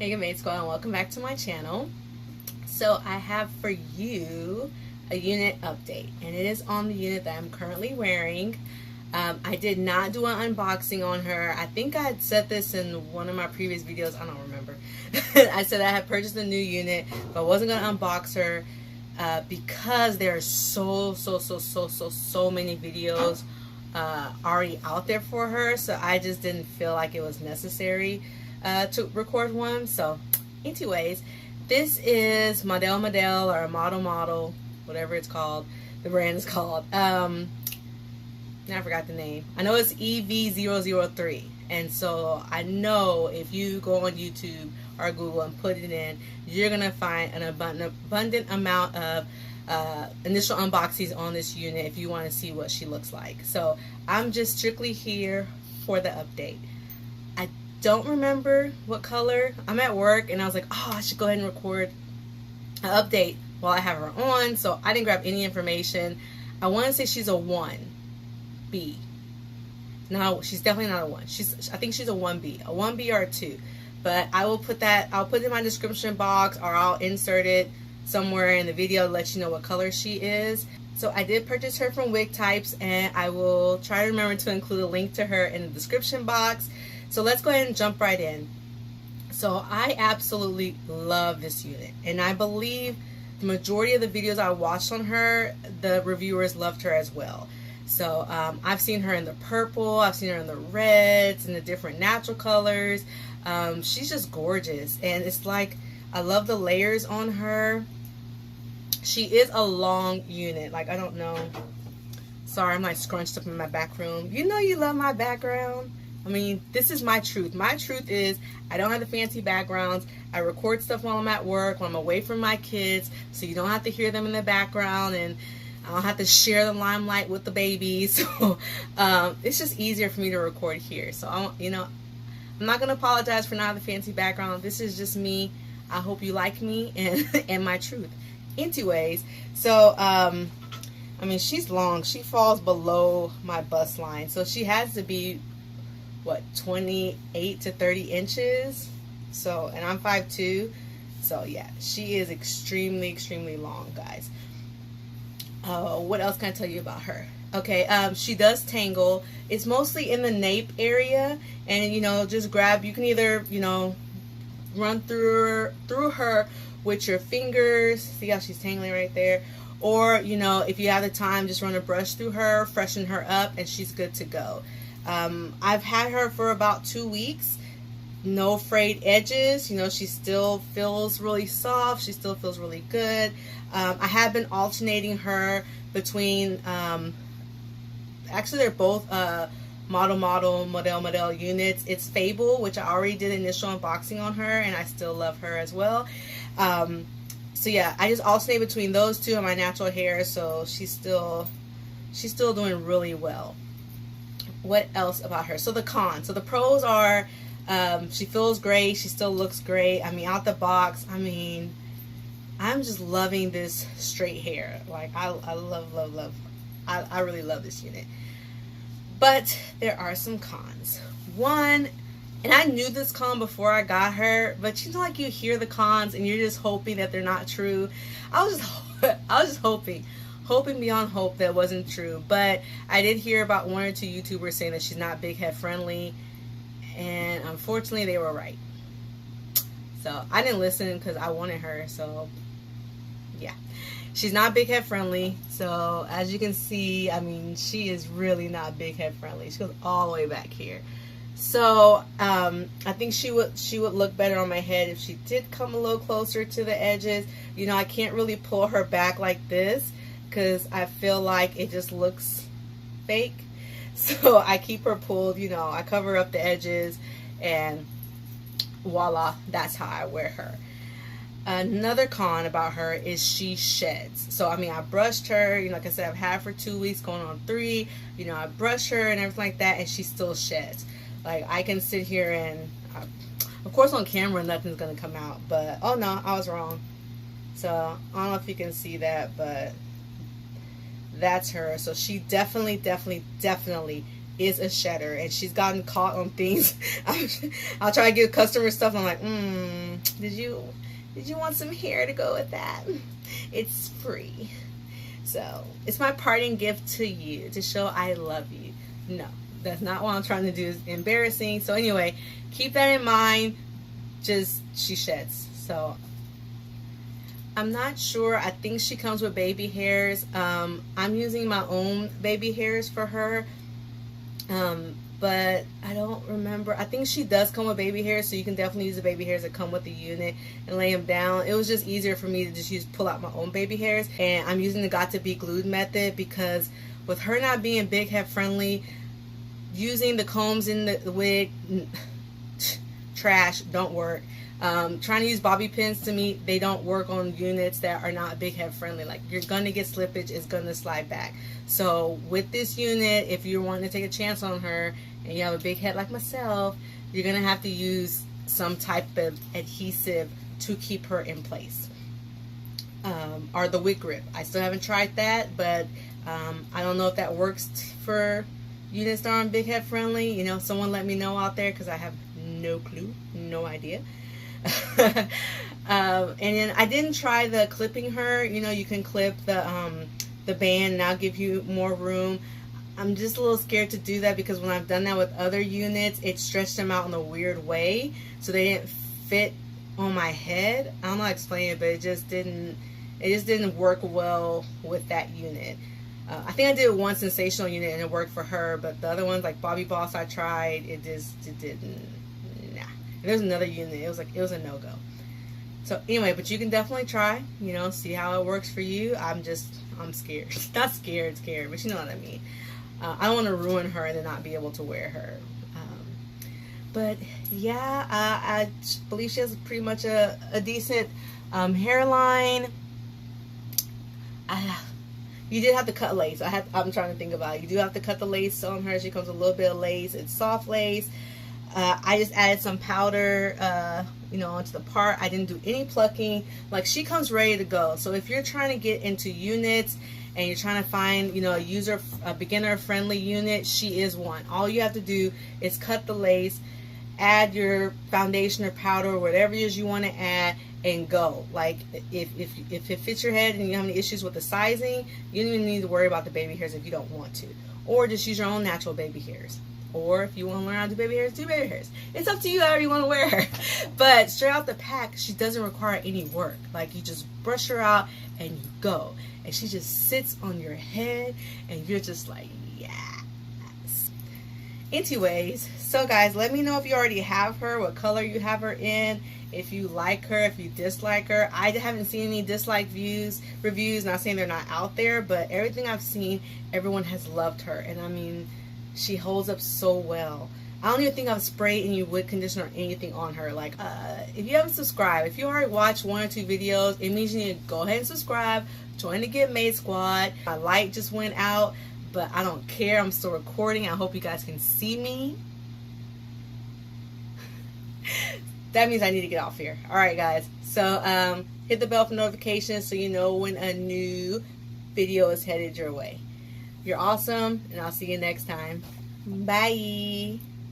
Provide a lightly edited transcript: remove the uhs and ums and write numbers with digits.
Hey GETMADE Squad, and welcome back to my channel. So I have for you a unit update, and it is on the unit that I'm currently wearing. I did not do an unboxing on her. I think I had said this in one of my previous videos. I don't remember. I said I had purchased a new unit, but I wasn't going to unbox her because there are so many videos already out there for her. So I just didn't feel like it was necessary to record one. So anyways, this is Model or Model, whatever it's called. The brand is called. I forgot the name. I know it's EV003. And so I know if you go on YouTube or Google and put it in, you're going to find an abundant amount of initial unboxings on this unit if you want to see what she looks like. So I'm just strictly here for the update. I don't remember what color. I'm at work and I was like, oh, I should go ahead and record an update while I have her on. So I didn't grab any information. I want to say she's a 1B. No, she's definitely not a 1. I think she's a 1B. A 1B or a 2. But I will put that, I'll put it in my description box, or I'll insert it somewhere in the video to let you know what color she is. So I did purchase her from Wig Types, and I will try to remember to include a link to her in the description box. So let's go ahead and jump right in. So I absolutely love this unit, and I believe the majority of the videos I watched on her, the reviewers loved her as well. So I've seen her in the purple, I've seen her in the reds, and the different natural colors. She's just gorgeous, and it's like, I love the layers on her. She is a long unit. Like, I don't know. Sorry, I'm like scrunched up in my back room. You know you love my background. I mean, this is my truth. My truth is I don't have the fancy backgrounds. I record stuff while I'm at work, when I'm away from my kids, so you don't have to hear them in the background, and I don't have to share the limelight with the babies. So it's just easier for me to record here. So I'm not gonna apologize for not having the fancy background. This is just me. I hope you like me and my truth. Anyways, so I mean, she's long. She falls below my bust line, so she has to be what, 28 to 30 inches. So, and I'm 5'2", so yeah, she is extremely long, guys. What else can I tell you about her? Okay, she does tangle. It's mostly in the nape area, and just grab. You can either run through her with your fingers. See how she's tangling right there? Or if you have the time, just run a brush through her, freshen her up, and she's good to go. I've had her for about 2 weeks. No frayed edges. She still feels really soft. She still feels really good. I have been alternating her between, actually they're both model units. It's Fable, which I already did initial unboxing on her, and I still love her as well. So yeah, I just alternate between those two and my natural hair, so she's still doing really well. What else about her? So the cons. So the pros are, she feels great. She still looks great. I mean, out the box, I mean, I'm just loving this straight hair. Like, I love. I really love this unit. But there are some cons. One, and I knew this con before I got her, but like you hear the cons and you're just hoping that they're not true. I was just hoping beyond hope that wasn't true. But I did hear about 1 or 2 YouTubers saying that she's not big head friendly, and unfortunately they were right. So I didn't listen because I wanted her. So yeah, she's not big head friendly. So as you can see, I mean, she is really not big head friendly. She goes all the way back here. So I think she would look better on my head if she did come a little closer to the edges. I can't really pull her back like this because I feel like it just looks fake. So I keep her pulled, I cover up the edges, and voila, that's how I wear her. Another con about her is she sheds. So I mean, I brushed her, like I said, I've had her for 2 weeks, going on 3. I brush her and everything like that, and she still sheds. Like, I can sit here and, of course on camera nothing's gonna come out, but oh no, I was wrong. So I don't know if you can see that, but that's her. So she definitely is a shedder, and she's gotten caught on things. I'll try to give customers stuff, and I'm like, did you want some hair to go with that? It's free. So it's my parting gift to you, to show I love you. No, that's not what I'm trying to do. Is embarrassing. So anyway, keep that in mind. Just, she sheds. So I'm not sure. I think she comes with baby hairs. I'm using my own baby hairs for her. But I don't remember. I think she does come with baby hairs, so you can definitely use the baby hairs that come with the unit and lay them down. It was just easier for me to just pull out my own baby hairs. And I'm using the Got to Be Glued method because with her not being big head friendly, using the combs in the wig, trash, don't work. Trying to use bobby pins, to me, they don't work on units that are not big head friendly. Like, you're gonna get slippage, it's gonna slide back. So with this unit, if you're wanting to take a chance on her and you have a big head like myself, you're gonna have to use some type of adhesive to keep her in place. Or the wig grip. I still haven't tried that, but I don't know if that works for units that aren't big head friendly. You know, someone let me know out there, because I have no clue, no idea. And then I didn't try the clipping her. You know, you can clip the band and I'll give you more room. I'm just a little scared to do that because when I've done that with other units, it stretched them out in a weird way, so they didn't fit on my head. I don't know how to explain it, but it just didn't work well with that unit. I think I did one sensational unit and it worked for her, but the other ones like Bobby Boss I tried, it didn't. Nah. And there's another unit. It was a no-go. So anyway, but you can definitely try, you know, see how it works for you. I'm scared. Not scared, but you know what I mean. I don't want to ruin her and then not be able to wear her. But yeah, I believe she has pretty much a decent hairline. You did have to cut lace. I'm trying to think about it. You do have to cut the lace on her. She comes with a little bit of lace. It's soft lace. I just added some powder, you know, onto the part. I didn't do any plucking. Like, she comes ready to go. So if you're trying to get into units and you're trying to find, you know, a beginner-friendly unit, she is one. All you have to do is cut the lace, add your foundation or powder or whatever it is you want to add, and go. Like, if it fits your head and you have any issues with the sizing, you don't even need to worry about the baby hairs if you don't want to. Or just use your own natural baby hairs. Or if you want to learn how to do baby hairs, do baby hairs. It's up to you however you want to wear her. But straight out the pack, she doesn't require any work. Like, you just brush her out and you go. And she just sits on your head and you're just like, yes. Anyways, so guys, let me know if you already have her, what color you have her in, if you like her, if you dislike her. I haven't seen any dislike reviews, not saying they're not out there, but everything I've seen, everyone has loved her. And I mean, she holds up so well. I don't even think I've sprayed any wig conditioner or anything on her. Like, if you haven't subscribed, if you already watched 1 or 2 videos, it means you need to go ahead and subscribe. Join the GETMADE Squad. My light just went out, but I don't care. I'm still recording. I hope you guys can see me. That means I need to get off here. Alright, guys. So, hit the bell for notifications so you know when a new video is headed your way. You're awesome, and I'll see you next time. Bye.